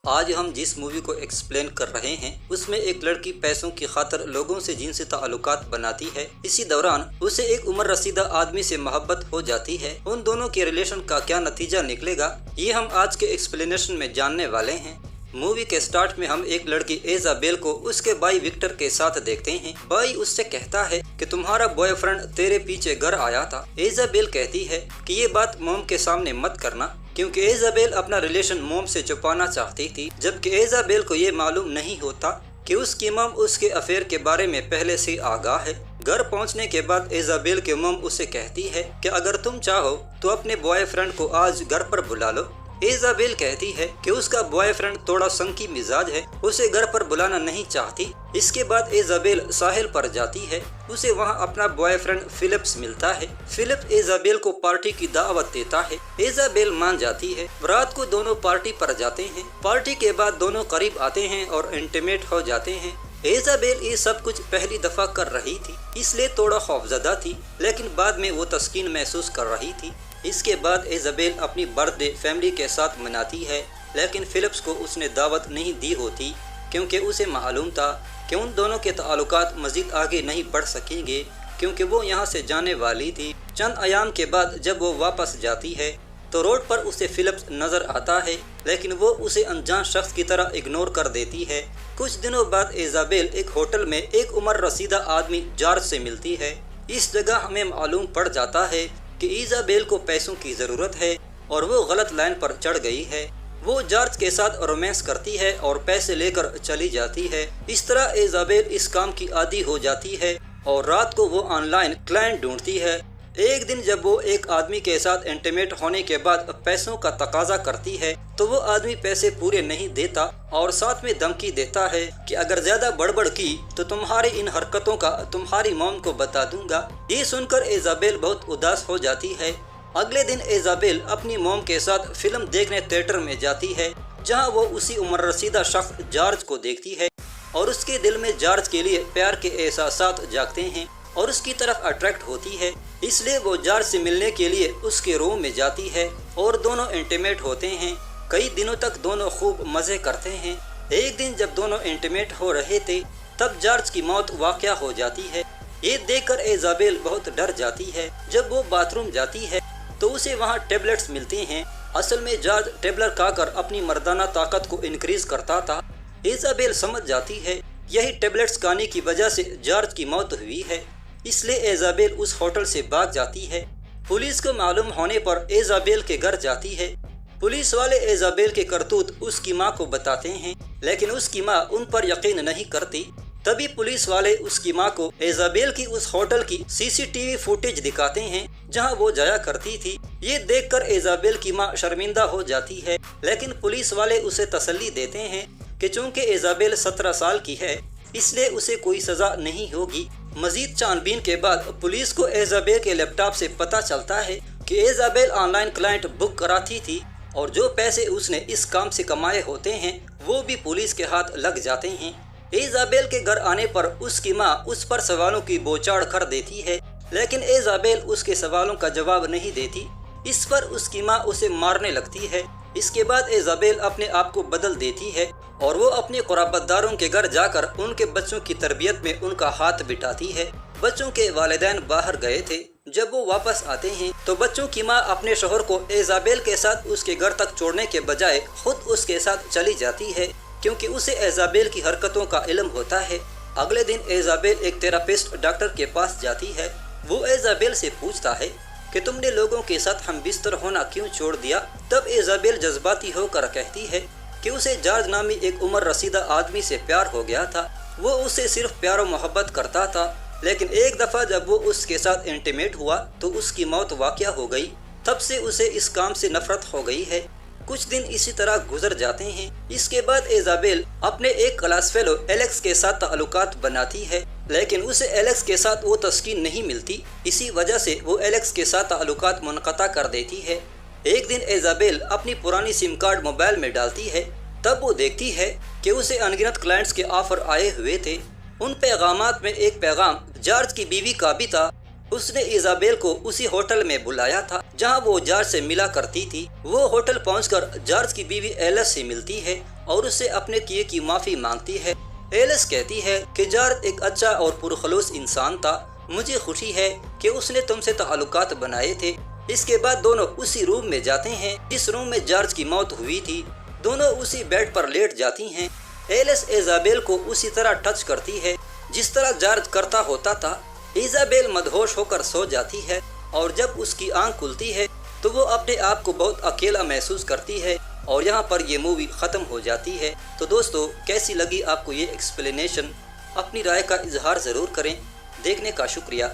آج ہم جس مووی کو ایکسپلین کر رہے ہیں اس میں ایک لڑکی پیسوں کی خاطر لوگوں سے جنسی تعلقات بناتی ہے۔ اسی دوران اسے ایک عمر رسیدہ آدمی سے محبت ہو جاتی ہے۔ ان دونوں کے ریلیشن کا کیا نتیجہ نکلے گا یہ ہم آج کے ایکسپلینیشن میں جاننے والے ہیں۔ مووی کے سٹارٹ میں ہم ایک لڑکی ایزابیل کو اس کے بھائی وکٹر کے ساتھ دیکھتے ہیں۔ بھائی اس سے کہتا ہے کہ تمہارا بوائے فرینڈ تیرے پیچھے گھر آیا تھا۔ ایزابیل کہتی ہے کہ یہ بات موم کے سامنے مت کرنا، کیونکہ ایزابیل اپنا ریلیشن موم سے چھپانا چاہتی تھی، جبکہ ایزابیل کو یہ معلوم نہیں ہوتا کہ اس کی موم اس کے افیئر کے بارے میں پہلے سے آگاہ ہے۔ گھر پہنچنے کے بعد ایزابیل کے موم اسے کہتی ہے کہ اگر تم چاہو تو اپنے بوائے فرینڈ کو آج گھر پر بلا لو۔ ایزابیل کہتی ہے کہ اس کا بوائے فرینڈ تھوڑا سنکی مزاج ہے، اسے گھر پر بلانا نہیں چاہتی۔ اس کے بعد ایزابیل ساحل پر جاتی ہے، اسے وہاں اپنا بوائے فرینڈ فلپس ملتا ہے۔ فلپس ایزابیل کو پارٹی کی دعوت دیتا ہے، ایزابیل مان جاتی ہے۔ رات کو دونوں پارٹی پر جاتے ہیں۔ پارٹی کے بعد دونوں قریب آتے ہیں اور انٹیمیٹ ہو جاتے ہیں۔ ایزابیل یہ سب کچھ پہلی دفعہ کر رہی تھی، اس لیے تھوڑا خوفزدہ تھی، لیکن بعد میں وہ تسکین محسوس کر رہی تھی۔ اس کے بعد ایزابیل اپنی برتھ ڈے فیملی کے ساتھ مناتی ہے، لیکن فلپس کو اس نے دعوت نہیں دی ہوتی، کیونکہ اسے معلوم تھا کہ ان دونوں کے تعلقات مزید آگے نہیں بڑھ سکیں گے، کیونکہ وہ یہاں سے جانے والی تھی۔ چند ایام کے بعد جب وہ واپس جاتی ہے تو روڈ پر اسے فلپس نظر آتا ہے، لیکن وہ اسے انجان شخص کی طرح اگنور کر دیتی ہے۔ کچھ دنوں بعد ایزابیل ایک ہوٹل میں ایک عمر رسیدہ آدمی جارج سے ملتی ہے۔ اس جگہ ہمیں معلوم پڑ جاتا ہے کہ ایزابیل کو پیسوں کی ضرورت ہے اور وہ غلط لائن پر چڑھ گئی ہے۔ وہ جارج کے ساتھ رومانس کرتی ہے اور پیسے لے کر چلی جاتی ہے۔ اس طرح ایزابیل اس کام کی عادی ہو جاتی ہے اور رات کو وہ آن لائن کلائنٹ ڈھونڈتی ہے۔ ایک دن جب وہ ایک آدمی کے ساتھ انٹیمیٹ ہونے کے بعد پیسوں کا تقاضا کرتی ہے تو وہ آدمی پیسے پورے نہیں دیتا اور ساتھ میں دھمکی دیتا ہے کہ اگر زیادہ بڑبڑ کی تو تمہاری ان حرکتوں کا تمہاری موم کو بتا دوں گا۔ یہ سن کر ایزابیل بہت اداس ہو جاتی ہے۔ اگلے دن ایزابیل اپنی موم کے ساتھ فلم دیکھنے تھیٹر میں جاتی ہے، جہاں وہ اسی عمر رسیدہ شخص جارج کو دیکھتی ہے اور اس کے دل میں جارج کے لیے پیار کے احساسات جاگتے ہیں اور اس کی طرف اٹریکٹ ہوتی ہے۔ اس لیے وہ جارج سے ملنے کے لیے اس کے روم میں جاتی ہے اور دونوں انٹیمیٹ ہوتے ہیں۔ کئی دنوں تک دونوں خوب مزے کرتے ہیں۔ ایک دن جب دونوں انٹیمیٹ ہو رہے تھے تب جارج کی موت واقع ہو جاتی ہے۔ یہ دیکھ کر ایزابیل بہت ڈر جاتی ہے۔ جب وہ باتھ روم جاتی ہے تو اسے وہاں ٹیبلٹس ملتے ہیں۔ اصل میں جارج ٹیبلٹ کھا کر اپنی مردانہ طاقت کو انکریز کرتا تھا۔ ایزابیل سمجھ جاتی ہے یہی ٹیبلٹس کھانے کی وجہ سے جارج کی موت ہوئی ہے، اس لیے ایزابیل اس ہوٹل سے بھاگ جاتی ہے۔ پولیس کو معلوم ہونے پر ایزابیل کے گھر جاتی ہے۔ پولیس والے ایزابیل کے کرتوت اس کی ماں کو بتاتے ہیں، لیکن اس کی ماں ان پر یقین نہیں کرتی۔ تبھی پولیس والے اس کی ماں کو ایزابیل کی اس ہوٹل کی CCTV فوٹیج دکھاتے ہیں جہاں وہ جایا کرتی تھی۔ یہ دیکھ کر ایزابیل کی ماں شرمندہ ہو جاتی ہے، لیکن پولیس والے اسے تسلی دیتے ہیں کہ چونکہ ایزابیل 17 سال کی ہے اس لیے اسے کوئی سزا نہیں ہوگی۔ مزید چھان بین کے بعد پولیس کو ایزابیل کے لیپ ٹاپ سے پتہ چلتا ہے کہ ایزابیل آن لائن کلائنٹ بک کراتی تھی اور جو پیسے اس نے اس کام سے کمائے ہوتے ہیں وہ بھی پولیس کے ہاتھ لگ جاتے ہیں۔ ایزابیل کے گھر آنے پر اس کی ماں اس پر سوالوں کی بوچھاڑ کر دیتی ہے، لیکن ایزابیل اس کے سوالوں کا جواب نہیں دیتی۔ اس پر اس کی ماں اسے مارنے لگتی ہے۔ اس کے بعد ایزابیل اپنے آپ کو بدل دیتی ہے اور وہ اپنے قرابت داروں کے گھر جا کر ان کے بچوں کی تربیت میں ان کا ہاتھ بٹاتی ہے۔ بچوں کے والدین باہر گئے تھے، جب وہ واپس آتے ہیں تو بچوں کی ماں اپنے شوہر کو ایزابیل کے ساتھ اس کے گھر تک چھوڑنے کے بجائے خود اس کے ساتھ چلی جاتی ہے، کیونکہ اسے ایزابیل کی حرکتوں کا علم ہوتا ہے۔ اگلے دن ایزابیل ایک تھراپسٹ ڈاکٹر کے پاس جاتی ہے۔ وہ ایزابیل سے پوچھتا ہے کہ تم نے لوگوں کے ساتھ ہم بستر ہونا کیوں چھوڑ دیا؟ تب ایزابیل جذباتی ہو کر کہتی ہے کہ اسے جارج نامی ایک عمر رسیدہ آدمی سے پیار ہو گیا تھا۔ وہ اسے صرف پیار و محبت کرتا تھا، لیکن ایک دفعہ جب وہ اس کے ساتھ انٹیمیٹ ہوا تو اس کی موت واقع ہو گئی۔ تب سے اسے اس کام سے نفرت ہو گئی ہے۔ کچھ دن اسی طرح گزر جاتے ہیں۔ اس کے بعد ایزابیل اپنے ایک کلاس فیلو ایلیکس کے ساتھ تعلقات بناتی ہے، لیکن اسے ایلیکس کے ساتھ وہ تسکین نہیں ملتی، اسی وجہ سے وہ ایلیکس کے ساتھ تعلقات منقطع کر دیتی ہے۔ ایک دن ایزابیل اپنی پرانی سم کارڈ موبائل میں ڈالتی ہے، تب وہ دیکھتی ہے کہ اسے ان گنت کلائنٹس کے آفر آئے ہوئے تھے۔ ان پیغامات میں ایک پیغام جارج کی بیوی کا بھی تھا۔ اس نے ایزابیل کو اسی ہوٹل میں بلایا تھا جہاں وہ جارج سے ملا کرتی تھی۔ وہ ہوٹل پہنچ کر جارج کی بیوی ایلس سے ملتی ہے اور اس سے اپنے کیے کی معافی مانگتی ہے۔ ایلس کہتی ہے کہ جارج ایک اچھا اور پرخلوص انسان تھا، مجھے خوشی ہے کہ اس نے تم سے تعلقات بنائے تھے۔ اس کے بعد دونوں اسی روم میں جاتے ہیں جس روم میں جارج کی موت ہوئی تھی۔ دونوں اسی بیڈ پر لیٹ جاتی ہیں۔ ایلس ایزابیل کو اسی طرح ٹچ کرتی ہے جس طرح جارج کرتا ہوتا تھا۔ ایزابیل مدہوش ہو کر سو جاتی ہے اور جب اس کی آنکھ کھلتی ہے تو وہ اپنے آپ کو بہت اکیلا محسوس کرتی ہے اور یہاں پر یہ مووی ختم ہو جاتی ہے۔ تو دوستو کیسی لگی آپ کو یہ ایکسپلینیشن؟ اپنی رائے کا اظہار ضرور کریں۔ دیکھنے کا شکریہ۔